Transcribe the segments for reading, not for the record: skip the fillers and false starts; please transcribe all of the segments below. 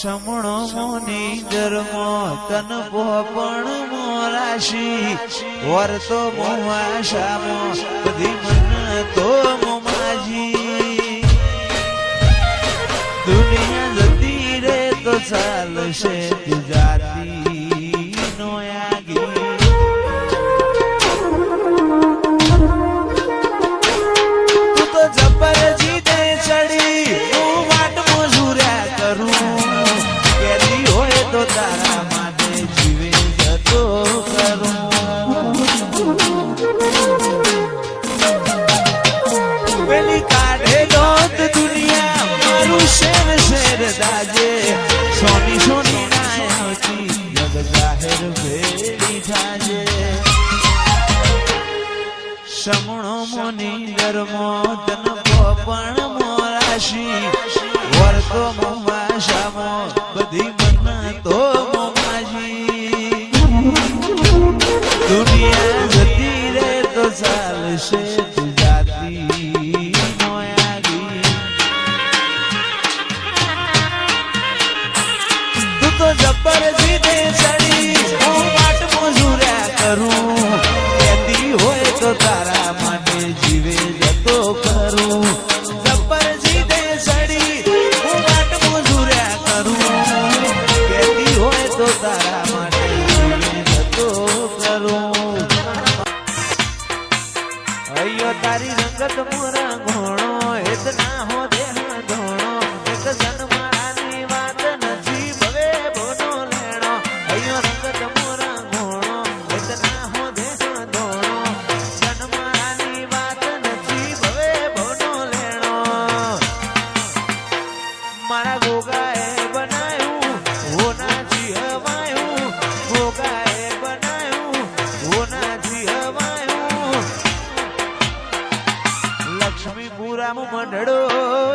સમણો મોની જરમો તન પોપણ મોરાશી વર્તો મોવાશામો બધી મન તો મોમાજી દુનિયા જતી રે તો ચાલશે જાતી નો આગી તું તો જબર જીતે ચડી હું વાટ મજૂર્યા કરું તો તારા માટે જીવે જતો કરું પેલી કાઢે દોત દુનિયા મારું શેર શેર દાજે સોની સોની નાયતી જગ જાહેર ભેળી થાજે સમણો મોની ધર્મો તન પોપણ મોરાશી વર્તો મોવાશામો બધી તો મોમાજી દુનિયા જતી રે તો ચાલશે જાતી નો આગી તું તો જબર જીતે ચડી હું વાટ મજૂર્યા કરું કહેતી હોય તો તારા માટે જીવે જતો કરું જબર જીતે ચડી હું વાટ મજૂર્યા કરું તો તારા માટે જતો કરું અયો તારી રંગત મોરા ઘોણો એત ના હો દેહ ધોણો એક જન્માની વાત નથી ભવે બોનો લેણો અયો રંગત મોરા ઘોણો એત ના હો દેહ ધોણો જન્માની વાત નથી ભવે બોનો લેણો મારા ગોગાએ બનાયું હોના લક્ષ્મીપુરા મંડળો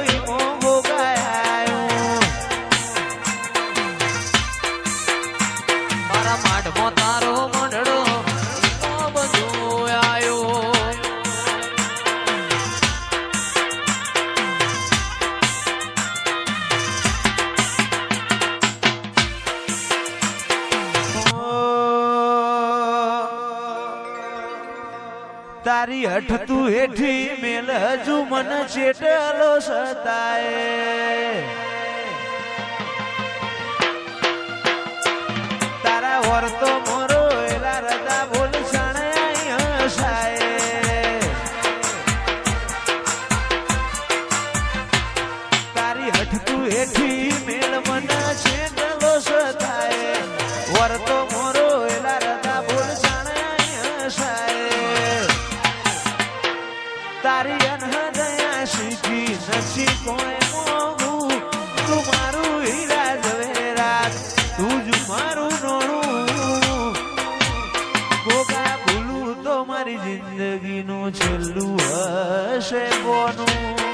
ઈમો ભોગાયો મારા માઢમાં તારો મંડળો ઈમો બધો આયો તારી હઠ તું હેઠી મેલ હજુ મન ચેટલો સતાય તારા વર્તો મોરો એલા રજા બોલ સણાય હસાય તારી હઠ તું હેઠી મેલ મન ચેટલો સતાય વર્તો મોરો એલા રજા બોલ સણાય હસાય તારી અનહદયા શીખી નથી કોઈ મોગું તું મારું હીરા ઝવેરાત તું જ મારું નોણું ગોગા ભૂલું તો મારી જિંદગીનું છેલ્લું હશે કોનું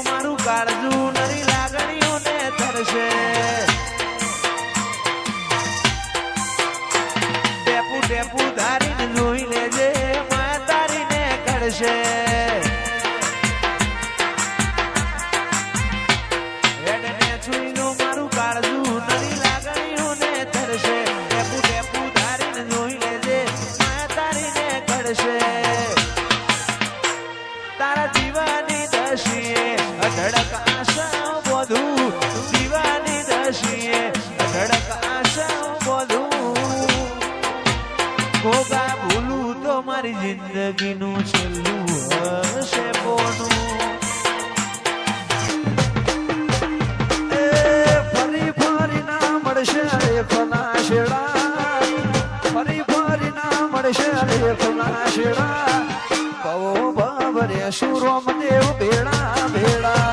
મારું કાળજું નરી લાગણીઓને તરશે ટેપુ ટેપુ ધારીને જોઈ લેજે માં તારીને કરશે મારું કાળજું નરી લાગણીઓને તરશે ટેપુ ટેપુ ધારીને જોઈ લેજે માં તારીને કરશે તારા દીવાની દશીએ અઢળક આશા બધું દીવાની દશીએ અઢળક આશા બધું ગોગા ભૂલું તો મારી જિંદગીનું છેલ્લું હશે બોનું ફરી ફરી ના મળશે ફના શેડા ફરી ફરી ના મળશે ફના શેડા પવો બાબરે સુરોમ દેવ ભેળા ભેળા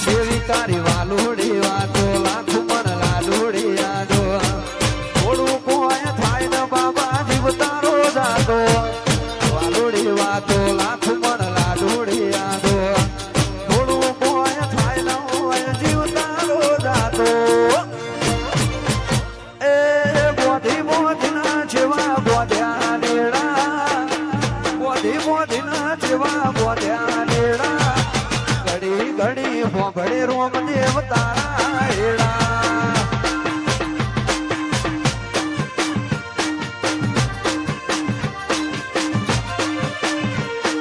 જેવી તારી વાલુડી વાત દેવ તારા હેડા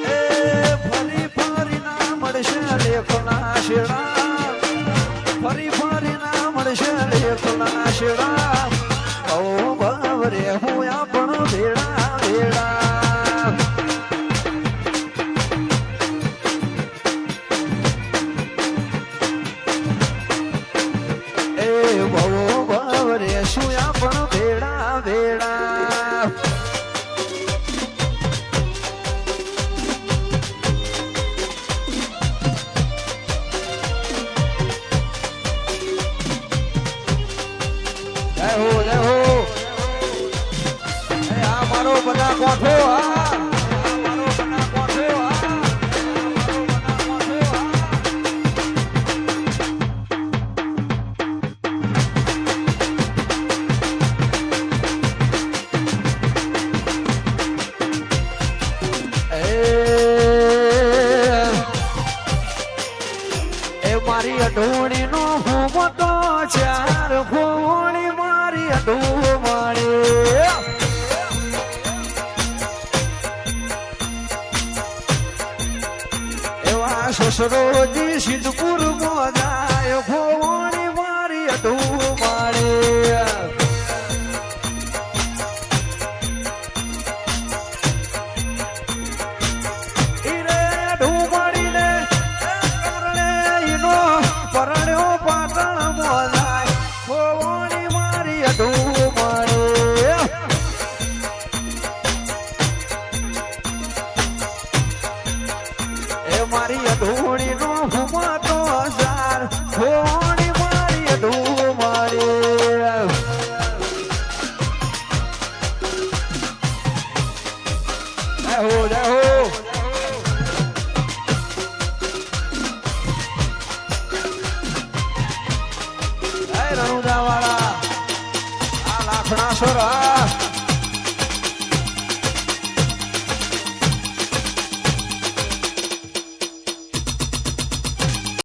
એ ફરી ફરી ના મળશે લેખના શેડા ફરી ફરી ના મળશે લેખના શેડા ઓ બાવરે હું પણ ભેડા ભેડા બધા કોઠો એ મારી અઢોણી નો હું તો ચાર ફોણી મારી અઢો મારી સસરોજી સિદ્ધપુર મોજાય ફોણી મારી અઢો મારી મારી અઢોણી નો ઘુમાતો હજાર ઘોણી મારી અઢો મારી રણુદા વાળા આ લાખણા સોરા